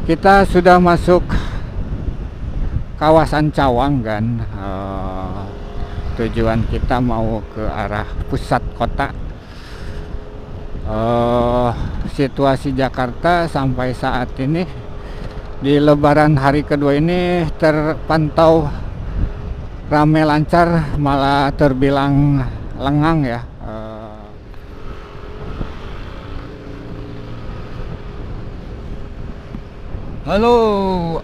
Kita sudah masuk kawasan Cawang kan. Tujuan kita mau ke arah pusat kota. Situasi Jakarta sampai saat ini di Lebaran hari kedua ini terpantau ramai lancar, malah terbilang lengang ya. Halo,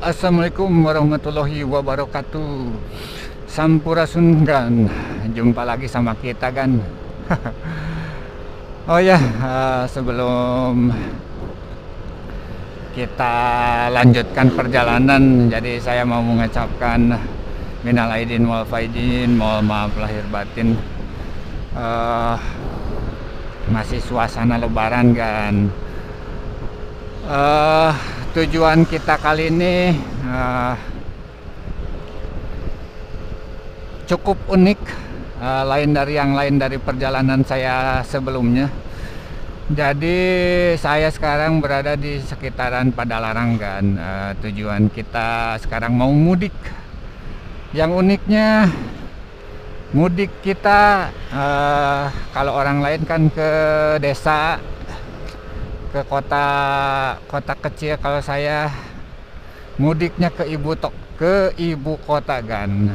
assalamualaikum warahmatullahi wabarakatuh. Sampurasun, jumpa lagi sama kita kan. Oh ya, sebelum kita lanjutkan perjalanan, jadi saya mau mengucapkan minal aidin wal faidin, mohon maaf lahir batin. Masih suasana lebaran kan. Tujuan kita kali ini cukup unik, lain dari perjalanan saya sebelumnya. Jadi saya sekarang berada di sekitaran Padalarang kan. Tujuan kita sekarang mau mudik. Yang uniknya mudik kita, kalau orang lain kan ke desa, ke kota kecil. Kalau saya mudiknya ke ibu kota kan.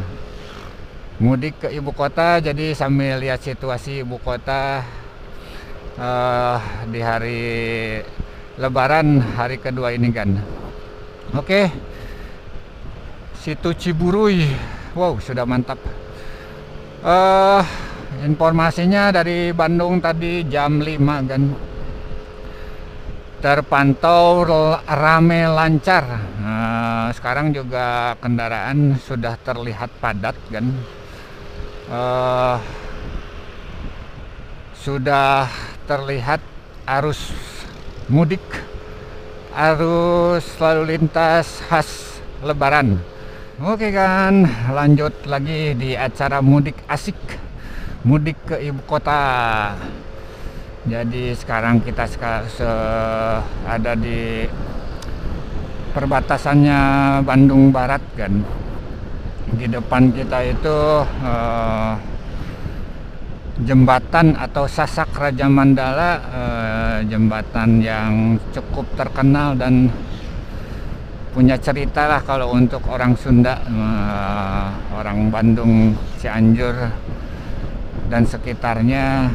Mudik ke ibu kota, jadi sambil lihat situasi ibu kota di hari Lebaran hari kedua ini kan. Oke, situ Ciburuy, wow sudah mantap. Informasinya dari Bandung tadi jam 5 kan, terpantau rame lancar. Sekarang juga kendaraan sudah terlihat padat kan. Sudah terlihat arus mudik, arus lalu lintas khas Lebaran. Oke kan, lanjut lagi di acara mudik asik, mudik ke ibu kota. Jadi sekarang kita ada di perbatasannya Bandung Barat kan. Di depan kita itu jembatan atau Sasak Raja Mandala, jembatan yang cukup terkenal dan punya cerita lah kalau untuk orang Sunda, orang Bandung, Cianjur dan sekitarnya.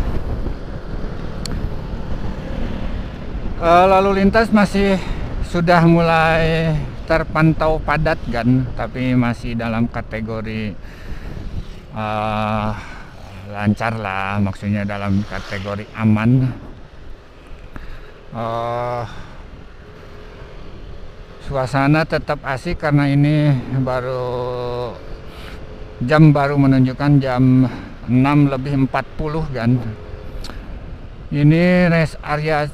Lalu lintas masih sudah mulai terpantau padat kan, tapi masih dalam kategori lancar lah, maksudnya dalam kategori aman. Suasana tetap asik karena ini baru menunjukkan jam 6:40 kan. Ini rest area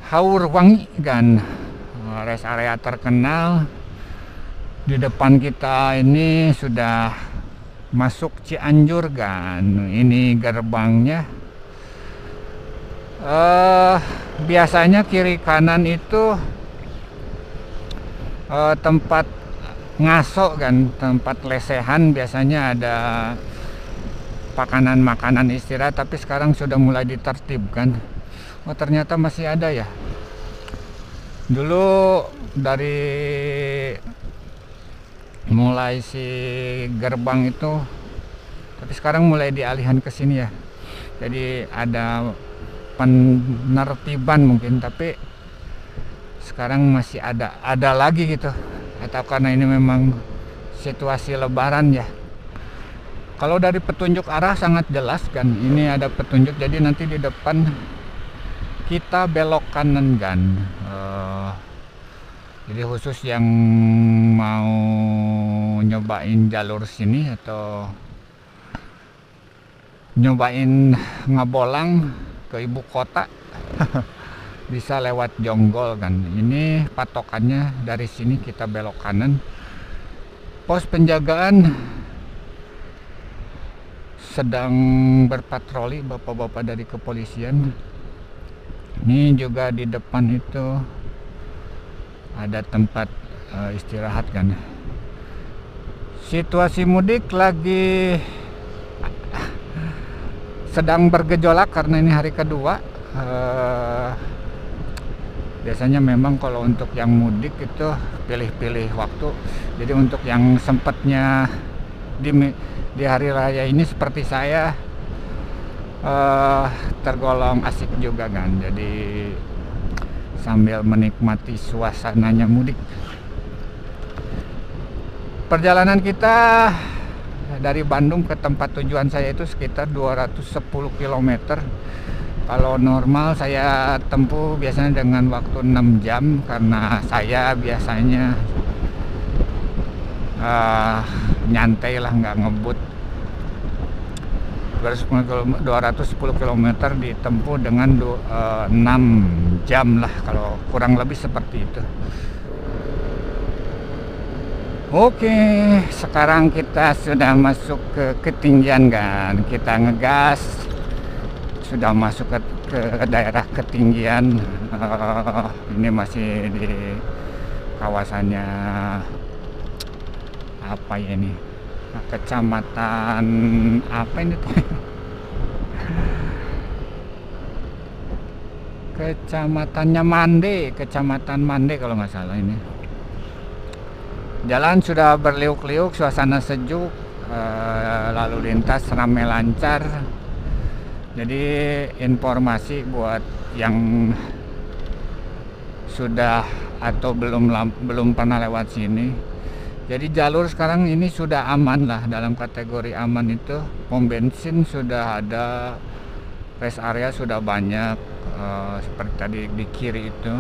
Haurwangi kan, rest area terkenal. Di depan kita ini sudah masuk Cianjur kan, ini gerbangnya. Biasanya kiri kanan itu tempat ngaso kan, tempat lesehan, biasanya ada makanan istirahat, tapi sekarang sudah mulai ditertibkan. Oh ternyata masih ada ya. Dulu dari mulai si gerbang itu, tapi sekarang mulai dialihkan ke sini ya. Jadi ada penertiban mungkin, tapi sekarang masih ada lagi gitu. Atau karena ini memang situasi Lebaran ya. Kalau dari petunjuk arah sangat jelas kan, ini ada petunjuk, jadi nanti di depan kita belok kanan kan. Jadi khusus yang mau nyobain jalur sini atau nyobain ngabolang ke ibu kota bisa lewat Jonggol kan. Ini patokannya dari sini kita belok kanan. Pos penjagaan sedang berpatroli bapak-bapak dari kepolisian. Ini juga di depan itu ada tempat istirahat kan. Situasi mudik lagi sedang bergejolak karena ini hari kedua. Biasanya memang kalau untuk yang mudik itu pilih-pilih waktu. Jadi untuk yang sempatnya di hari raya ini seperti saya, tergolong asik juga kan. Jadi sambil menikmati suasananya mudik. Perjalanan kita dari Bandung ke tempat tujuan saya itu sekitar 210 km. Kalau normal saya tempuh biasanya dengan waktu 6 jam karena saya biasanya nyantai lah, nggak ngebut. 210 km ditempuh dengan 6 jam lah, kalau kurang lebih seperti itu. Oke, sekarang kita sudah masuk ke ketinggian kan. Kita ngegas, sudah masuk ke daerah ketinggian. Ini masih di kawasannya apa ya ini? Kecamatan apa ini? Kecamatan Mande kalau nggak salah ini. Jalan sudah berliuk-liuk, suasana sejuk, lalu lintas ramai lancar. Jadi informasi buat yang sudah atau belum pernah lewat sini. Jadi jalur sekarang ini sudah aman lah, dalam kategori aman itu. Pom bensin sudah ada, rest area sudah banyak, seperti tadi di kiri itu.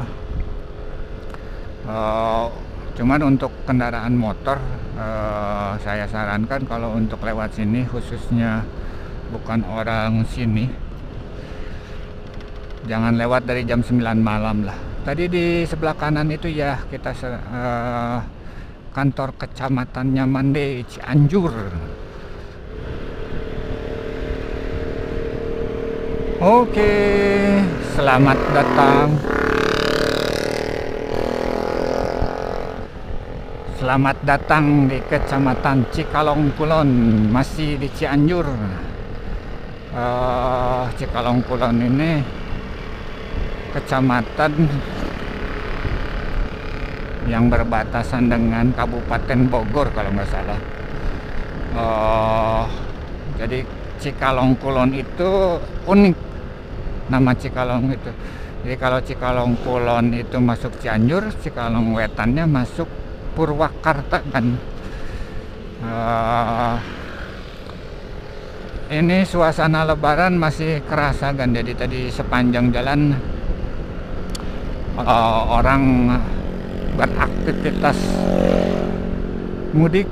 Cuman untuk kendaraan motor, saya sarankan kalau untuk lewat sini, khususnya bukan orang sini, jangan lewat dari jam 9 malam lah. Tadi di sebelah kanan itu ya kita kantor kecamatannya Mande, Cianjur. Oke, selamat datang. Selamat datang di Kecamatan Cikalong Kulon, masih di Cianjur. Cikalong Kulon ini kecamatan yang berbatasan dengan Kabupaten Bogor kalau nggak salah. Jadi Cikalong Kulon itu unik, nama Cikalong itu. Jadi kalau Cikalong Kulon itu masuk Cianjur, Cikalong Wetannya masuk Purwakarta kan. Ini suasana lebaran masih kerasa kan. Jadi tadi sepanjang jalan orang beraktivitas mudik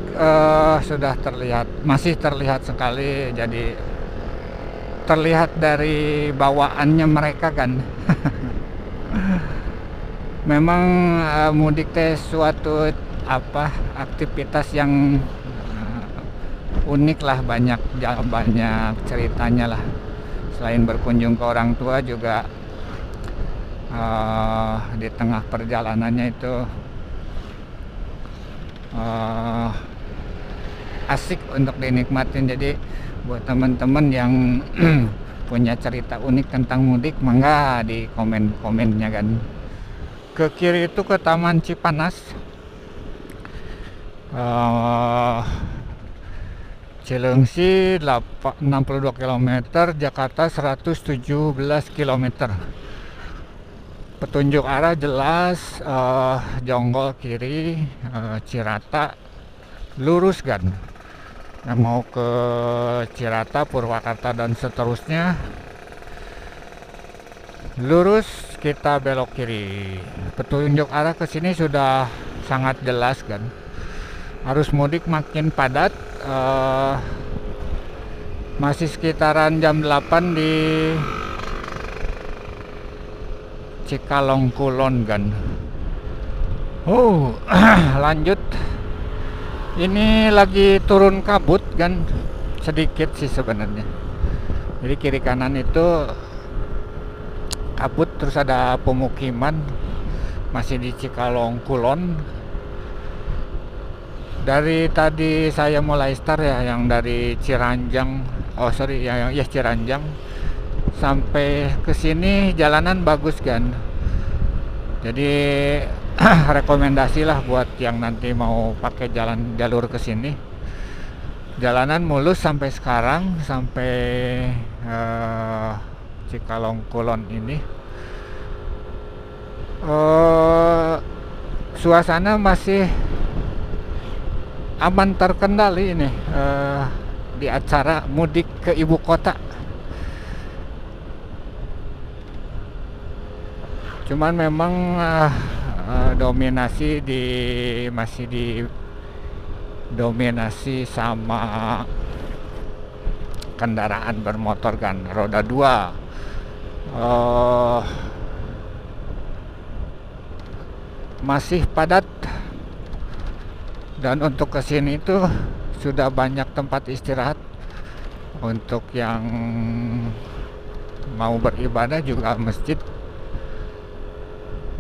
sudah terlihat, masih terlihat sekali. Jadi terlihat dari bawaannya mereka kan. Memang mudik teh suatu aktivitas yang unik lah, banyak ceritanya lah. Selain berkunjung ke orang tua juga di tengah perjalanannya itu asik untuk dinikmatin. Jadi buat teman-teman yang punya cerita unik tentang mudik, mangga di komen-komennya kan. Ke kiri itu ke Taman Cipanas, Cileungsi 62 km, Jakarta 117 km. Petunjuk arah jelas, Jonggol kiri, Cirata lurus kan. Yang mau ke Cirata, Purwakarta dan seterusnya lurus, kita belok kiri. Petunjuk arah ke sini sudah sangat jelas kan. Arus mudik makin padat. Masih sekitaran jam 8 di Cikalong Kulon kan. Lanjut. Ini lagi turun kabut kan, sedikit sih sebenarnya. Jadi kiri kanan itu kabut, terus ada pemukiman, masih di Cikalong Kulon. Dari tadi saya mulai start ya, yang dari Ciranjang, Ciranjang sampai ke sini jalanan bagus kan. Jadi rekomendasi lah buat yang nanti mau pakai jalur ke sini. Jalanan mulus sampai sekarang, sampai Cikalong Kulon ini. Suasana masih aman, terkendali ini di acara mudik ke ibu kota. Cuman memang dominasi masih didominasi sama kendaraan bermotor kan, roda 2. Masih padat. Dan untuk kesini itu sudah banyak tempat istirahat. Untuk yang mau beribadah juga masjid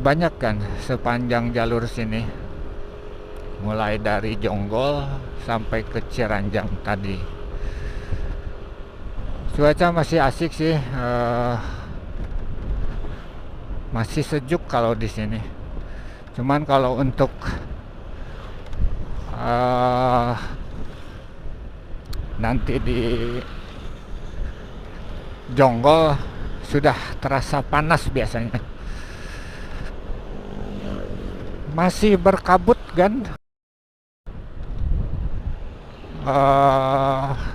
banyak kan sepanjang jalur sini, mulai dari Jonggol sampai ke Ciranjang tadi. Cuaca masih asik sih, masih sejuk kalau di sini. Cuman kalau untuk nanti di Jonggol sudah terasa panas biasanya. Masih berkabut kan,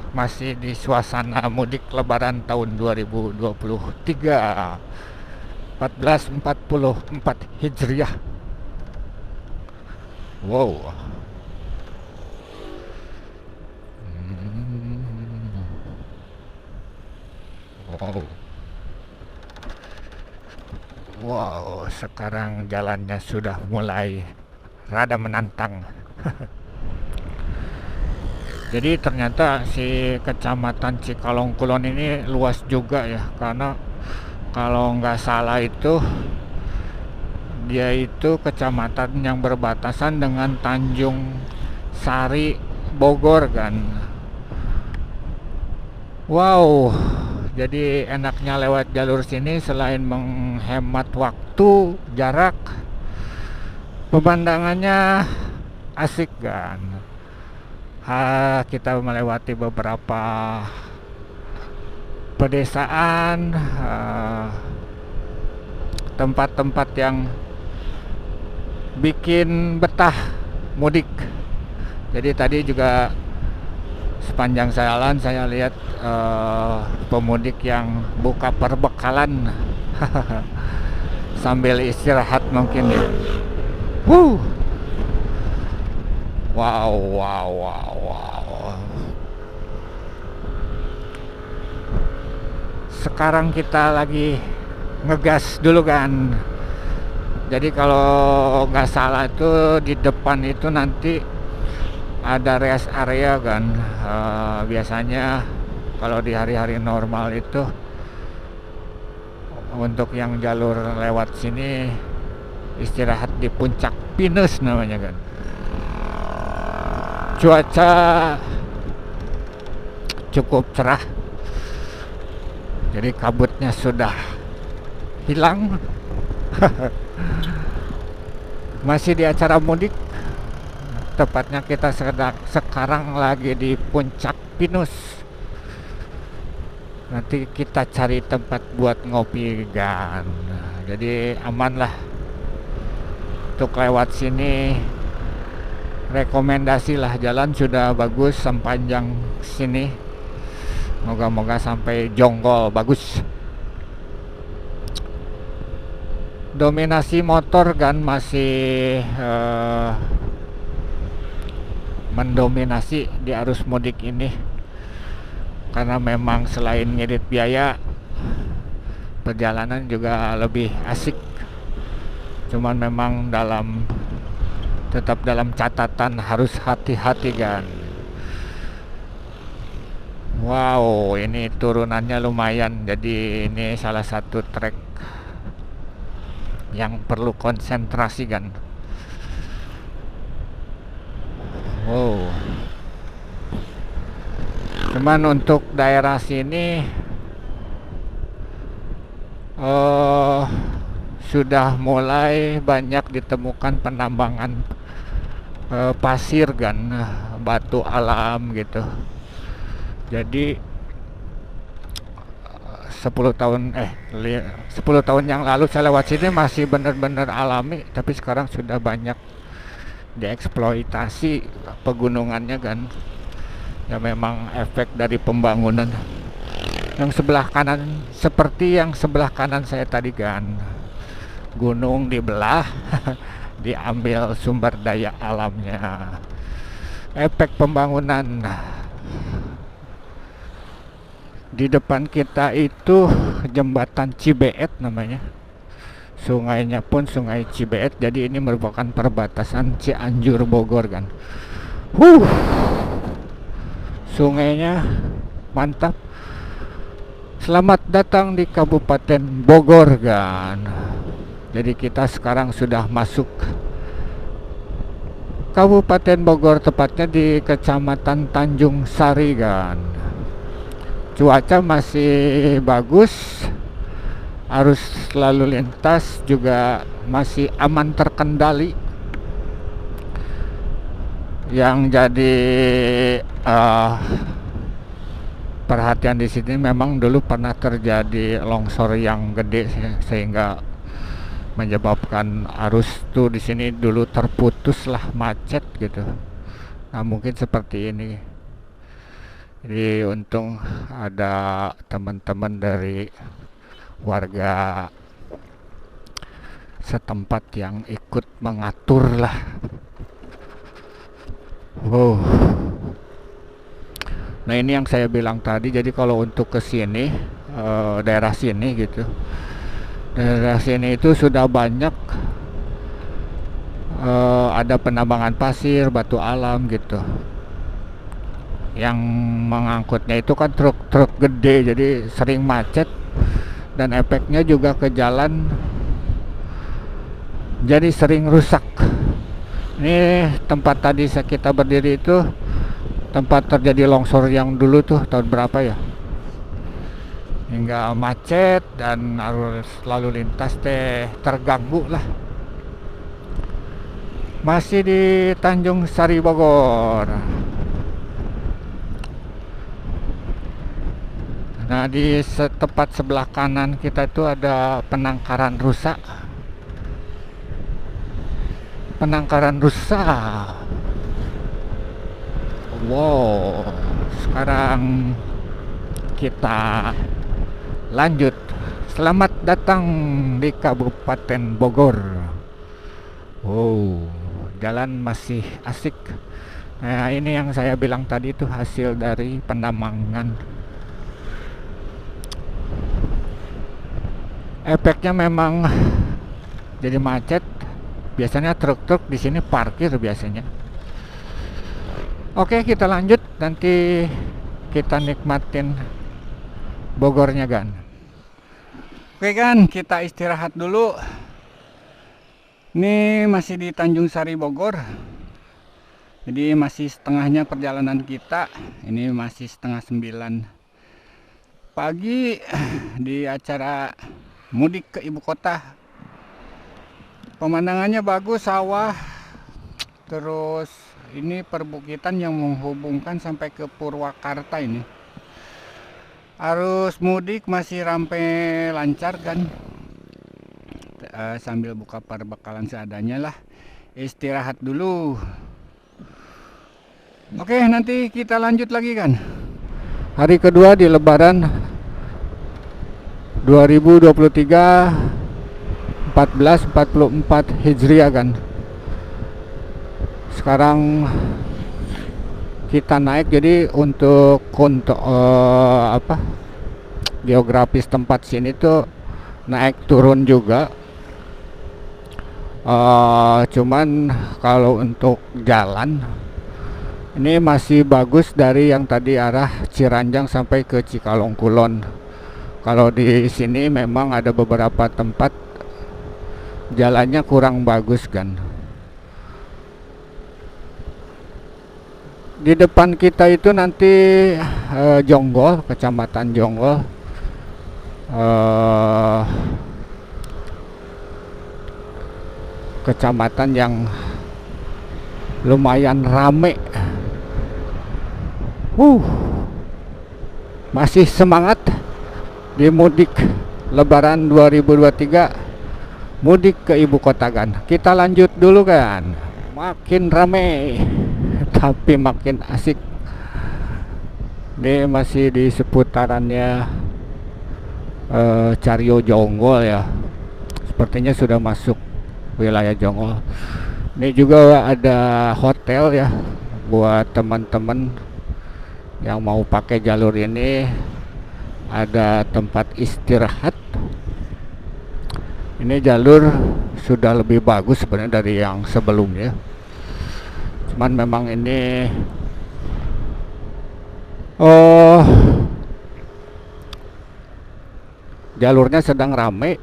masih di suasana mudik lebaran tahun 2023 1444 Hijriah. Wow. Wow. Wow, sekarang jalannya sudah mulai rada menantang. Jadi ternyata si kecamatan Cikalong Kulon ini luas juga ya, karena kalau nggak salah itu dia itu kecamatan yang berbatasan dengan Tanjung Sari, Bogor kan. Wow, jadi enaknya lewat jalur sini selain menghemat waktu, jarak, pemandangannya asik kan. Kita melewati beberapa pedesaan, tempat-tempat yang bikin betah mudik. Jadi tadi juga sepanjang jalan saya lihat pemudik yang buka perbekalan sambil istirahat mungkin ya. Wow. Sekarang kita lagi ngegas dulu kan. Jadi kalau nggak salah itu di depan itu nanti ada rest area kan. Biasanya kalau di hari-hari normal itu untuk yang jalur lewat sini istirahat di Puncak Pinus namanya kan. Cuaca cukup cerah, jadi kabutnya sudah hilang. Masih di acara mudik, tepatnya kita sekarang lagi di Puncak Pinus. Nanti kita cari tempat buat ngopi kan, jadi aman lah untuk lewat sini. Rekomendasi lah, jalan sudah bagus sepanjang sini. Moga-moga sampai Jonggol bagus. Dominasi motor kan masih mendominasi di arus mudik ini, karena memang selain ngirit biaya, perjalanan juga lebih asik. Cuman memang tetap dalam catatan harus hati-hati kan. Wow, ini turunannya lumayan. Jadi ini salah satu trek yang perlu konsentrasi kan. Wow. Cuman untuk daerah sini sudah mulai banyak ditemukan penambangan pasir kan, batu alam gitu. Jadi 10 tahun yang lalu saya lewat sini masih benar-benar alami, tapi sekarang sudah banyak dieksploitasi pegunungannya kan. Ya memang efek dari pembangunan. Yang sebelah kanan, seperti yang sebelah kanan saya tadi kan, gunung dibelah diambil sumber daya alamnya. Efek pembangunan. Di depan kita itu jembatan Cibeet namanya. Sungainya pun Sungai Cibeet. Jadi ini merupakan perbatasan Cianjur Bogor kan. Sungainya mantap. Selamat datang di Kabupaten Bogor kan. Jadi kita sekarang sudah masuk Kabupaten Bogor, tepatnya di Kecamatan Tanjung Sari kan. Cuaca masih bagus, arus lalu lintas juga masih aman terkendali. Yang jadi perhatian di sini memang dulu pernah terjadi longsor yang gede sehingga menyebabkan arus tuh di sini dulu terputus lah, macet gitu. Nah mungkin seperti ini. Jadi untung ada teman-teman dari warga setempat yang ikut mengatur lah. Wow. Nah ini yang saya bilang tadi. Jadi kalau untuk ke sini, daerah sini gitu, daerah sini itu sudah banyak ada penambangan pasir, batu alam gitu. Yang mengangkutnya itu kan truk-truk gede, jadi sering macet dan efeknya juga ke jalan jadi sering rusak. Ini tempat tadi kita berdiri itu tempat terjadi longsor yang dulu tuh tahun berapa ya, hingga macet dan arus lalu lintas terganggu lah. Masih di Tanjung Sari Bogor. Nah di tepat sebelah kanan kita itu ada penangkaran rusa. Penangkaran rusa. Wow. Sekarang kita lanjut. Selamat datang di Kabupaten Bogor. Wow, jalan masih asik. Nah ini yang saya bilang tadi itu hasil dari penambangan. Efeknya memang jadi macet. Biasanya truk-truk di sini parkir biasanya. Oke, kita lanjut. Nanti kita nikmatin Bogornya kan. Oke kan, kita istirahat dulu. Ini masih di Tanjung Sari Bogor. Jadi masih setengahnya perjalanan kita. Ini masih 8:30 pagi di acara mudik ke ibu kota. Pemandangannya bagus, sawah. Terus ini perbukitan yang menghubungkan sampai ke Purwakarta ini. Arus mudik masih ramai lancar kan. Sambil buka perbekalan seadanya lah. Istirahat dulu. Oke, nanti kita lanjut lagi kan. Hari kedua di Lebaran 2023 1444 Hijriah kan. Sekarang kita naik, jadi untuk geografis tempat sini tuh naik turun juga. Cuman kalau untuk jalan ini masih bagus dari yang tadi arah Ciranjang sampai ke Cikalong Kulon. Kalau di sini memang ada beberapa tempat jalannya kurang bagus kan. Di depan kita itu nanti Jonggol, kecamatan Jonggol. Kecamatan yang lumayan rame. Masih semangat di mudik Lebaran 2023, mudik ke ibu kota kan. Kita lanjut dulu kan. Makin rame tapi makin asik. Ini masih di seputarannya Caryo Jonggol ya. Sepertinya sudah masuk wilayah Jonggol. Ini juga ada hotel ya buat teman-teman yang mau pakai jalur ini. Ada tempat istirahat. Ini jalur sudah lebih bagus sebenarnya dari yang sebelumnya. Cuman memang ini jalurnya sedang ramai.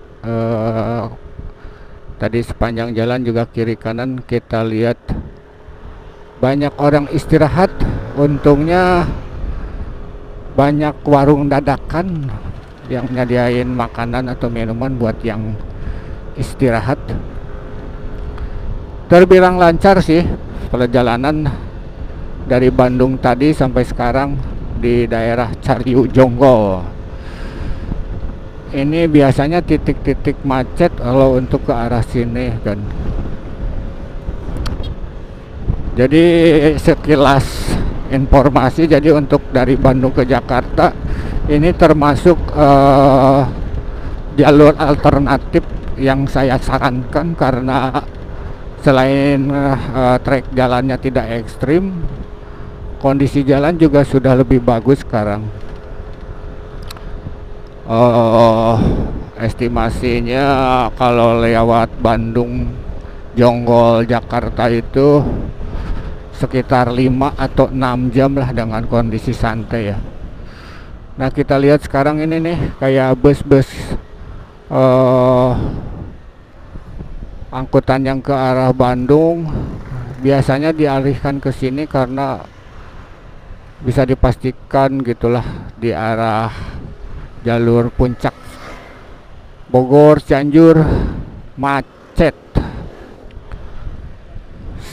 Tadi sepanjang jalan juga kiri kanan kita lihat banyak orang istirahat. Untungnya banyak warung dadakan yang nyediain makanan atau minuman buat yang istirahat. Terbilang lancar sih perjalanan dari Bandung tadi sampai sekarang di daerah Caryo Jonggol. Ini biasanya titik-titik macet kalau untuk ke arah sini kan. Jadi sekilas informasi, jadi untuk dari Bandung ke Jakarta ini termasuk jalur alternatif yang saya sarankan karena selain trek jalannya tidak ekstrim, kondisi jalan juga sudah lebih bagus sekarang. Estimasinya kalau lewat Bandung Jonggol Jakarta itu sekitar 5 atau 6 jam lah dengan kondisi santai ya. Nah kita lihat sekarang ini nih kayak bus-bus angkutan yang ke arah Bandung biasanya dialihkan ke sini karena bisa dipastikan gitulah di arah jalur puncak Bogor Cianjur macet.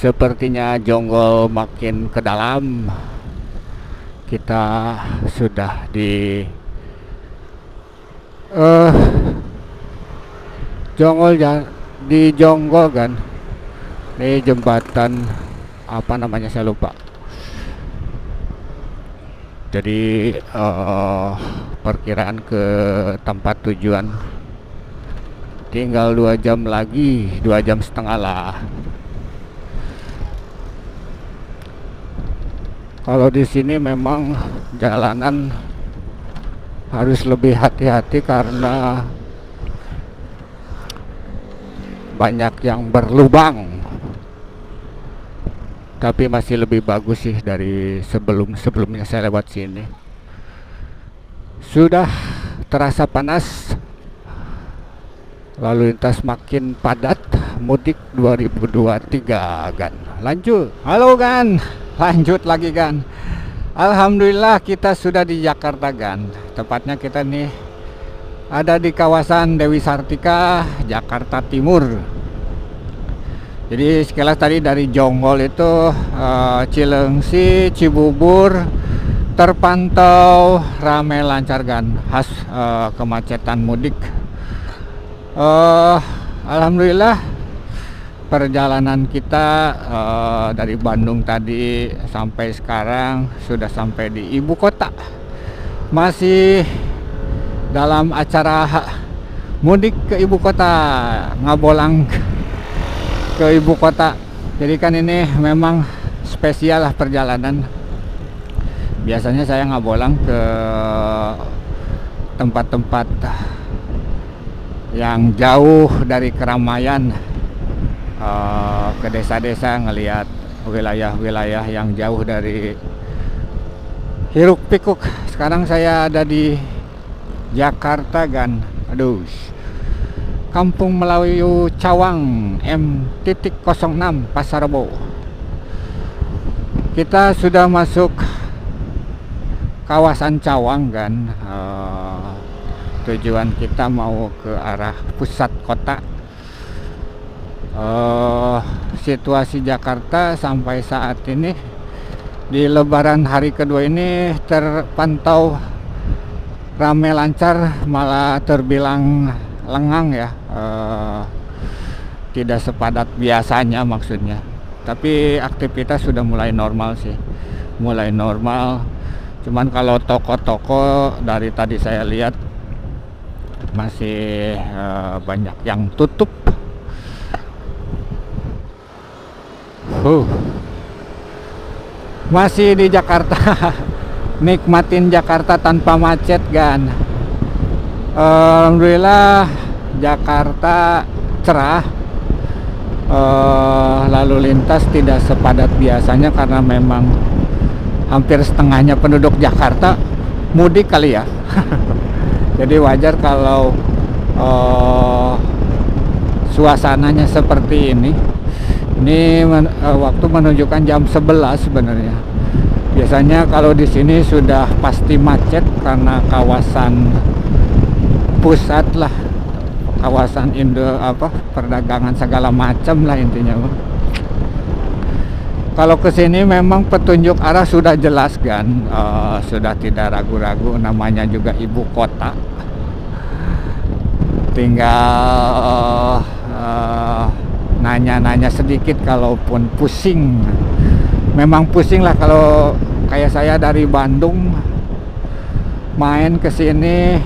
Sepertinya Jonggol makin ke dalam. Kita sudah di Jonggol kan. Ini jembatan apa namanya saya lupa. Jadi perkiraan ke tempat tujuan tinggal 2 jam lagi, 2 jam setengah lah. Kalau di sini memang jalanan harus lebih hati-hati karena banyak yang berlubang. Tapi masih lebih bagus sih dari sebelumnya saya lewat sini. Sudah terasa panas, lalu lintas makin padat, mudik 2023 kan. Lanjut, halo kan, lanjut lagi kan. Alhamdulillah kita sudah di Jakarta kan. Tepatnya kita nih ada di kawasan Dewi Sartika, Jakarta Timur. Jadi sekilas tadi dari Jonggol itu Cilengsi, Cibubur terpantau ramai lancar kan, khas kemacetan mudik. Alhamdulillah perjalanan kita dari Bandung tadi sampai sekarang sudah sampai di ibu kota. Masih dalam acara mudik ke ibu kota, ngabolang ke ibu kota. Jadi kan ini memang spesial lah perjalanan. Biasanya saya ngabolang ke tempat-tempat yang jauh dari keramaian, ke desa-desa, ngelihat wilayah-wilayah yang jauh dari hiruk pikuk. Sekarang saya ada di Jakarta kan. Aduh, Kampung Melayu Cawang M.06 Pasar Rebo. Kita sudah masuk kawasan Cawang kan. Tujuan kita mau ke arah pusat kota. Situasi Jakarta sampai saat ini di Lebaran hari kedua ini terpantau ramai lancar, malah terbilang lengang ya, tidak sepadat biasanya maksudnya. Tapi aktivitas sudah mulai normal sih, mulai normal. Cuman kalau toko-toko dari tadi saya lihat masih banyak yang tutup. Masih di Jakarta. Nikmatin Jakarta tanpa macet kan. Alhamdulillah Jakarta cerah. Lalu lintas tidak sepadat biasanya karena memang hampir setengahnya penduduk Jakarta mudik kali ya. Jadi wajar kalau suasananya seperti ini. Ini waktu menunjukkan jam 11 sebenarnya. Biasanya kalau di sini sudah pasti macet karena kawasan pusat lah, kawasan perdagangan segala macam lah intinya. Kalau ke sini memang petunjuk arah sudah jelas kan, sudah tidak ragu-ragu, namanya juga ibu kota. Tinggal nanya-nanya sedikit kalaupun pusing. Memang pusing lah kalau kayak saya dari Bandung main ke sini,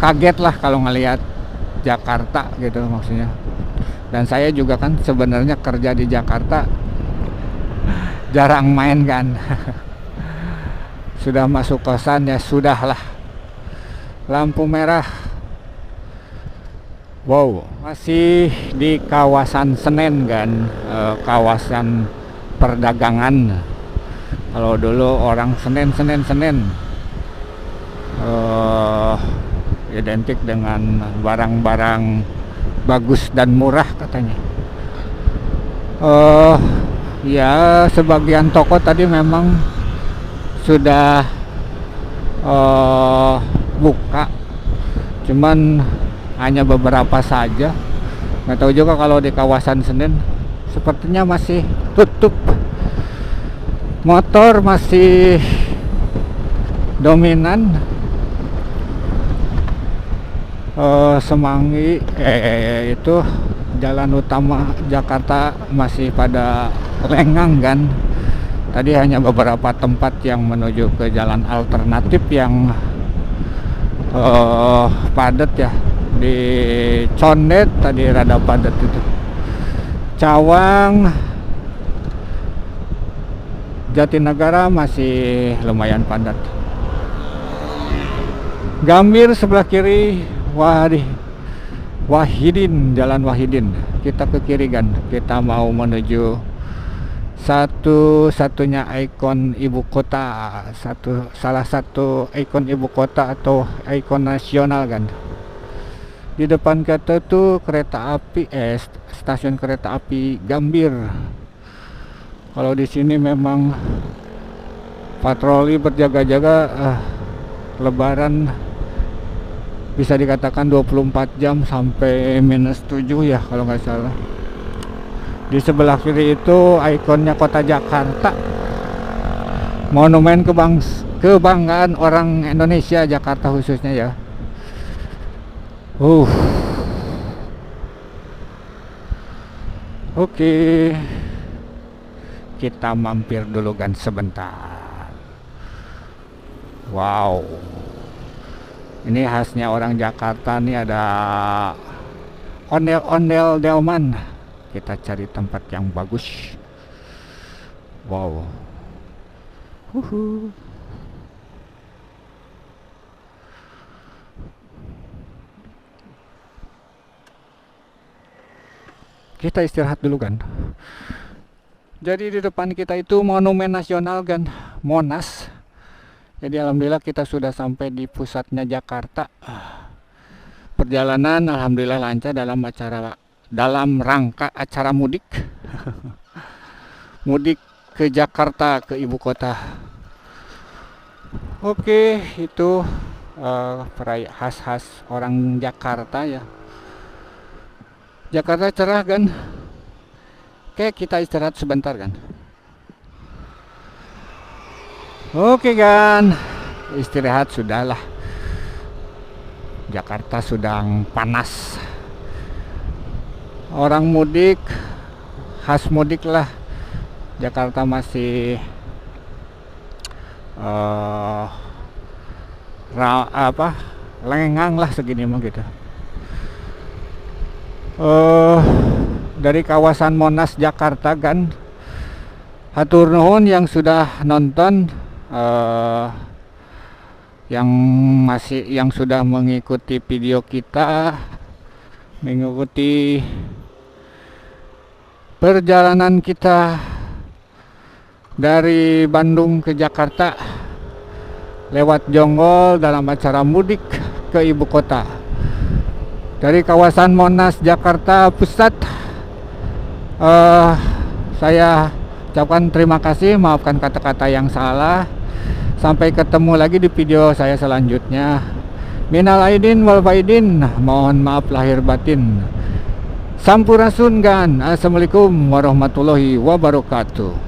kaget lah kalau ngelihat Jakarta gitu maksudnya. Dan saya juga kan sebenarnya kerja di Jakarta, jarang main kan. Sudah masuk kosan ya sudahlah. Lampu merah. Wow, masih di kawasan Senen kan, kawasan perdagangan. Kalau dulu orang Senen identik dengan barang-barang bagus dan murah katanya. Ya sebagian toko tadi memang sudah buka, cuman hanya beberapa saja. Nggak tahu juga kalau di kawasan Senen sepertinya masih tutup. Motor masih dominan. Semanggi itu jalan utama Jakarta masih pada lengang kan. Tadi hanya beberapa tempat yang menuju ke jalan alternatif yang padat ya. Di Condet tadi rada padat itu. Cawang, Jatinegara masih lumayan padat. Gambir sebelah kiri, Wahidin, Jalan Wahidin. Kita ke kiri kan. Kita mau menuju satu-satunya ikon ibu kota, salah satu ikon ibu kota atau ikon nasional kan. Di depan kita tuh kereta api, stasiun kereta api Gambir. Kalau di sini memang patroli berjaga-jaga, Lebaran bisa dikatakan 24 jam sampai -7 ya kalau nggak salah. Di sebelah kiri itu ikonnya kota Jakarta, monumen kebanggaan orang Indonesia, Jakarta khususnya ya. Oke, kita mampir dulu kan sebentar. Wow, ini khasnya orang Jakarta nih, ada ondel-ondel delman. Kita cari tempat yang bagus. Wow. Kita istirahat dulu kan. Jadi di depan kita itu monumen nasional kan, Monas. Jadi alhamdulillah kita sudah sampai di pusatnya Jakarta. Perjalanan alhamdulillah lancar dalam rangka acara mudik. Mudik ke Jakarta, ke ibu kota. Oke, itu khas-khas orang Jakarta ya. Jakarta cerah kan? Oke, kita istirahat sebentar kan. Oke kan, istirahat sudahlah. Jakarta sedang panas. Orang mudik, khas mudik lah. Jakarta masih lengang lah segini mah gitu. Dari kawasan Monas Jakarta kan, hatur nuhun yang sudah nonton, yang sudah mengikuti video kita, mengikuti perjalanan kita dari Bandung ke Jakarta lewat Jonggol dalam acara mudik ke ibu kota. Dari kawasan Monas Jakarta Pusat, saya ucapkan terima kasih, maafkan kata-kata yang salah. Sampai ketemu lagi di video saya selanjutnya. Minal aidin wal faidin, mohon maaf lahir batin. Sampurasun kan. Assalamualaikum warahmatullahi wabarakatuh.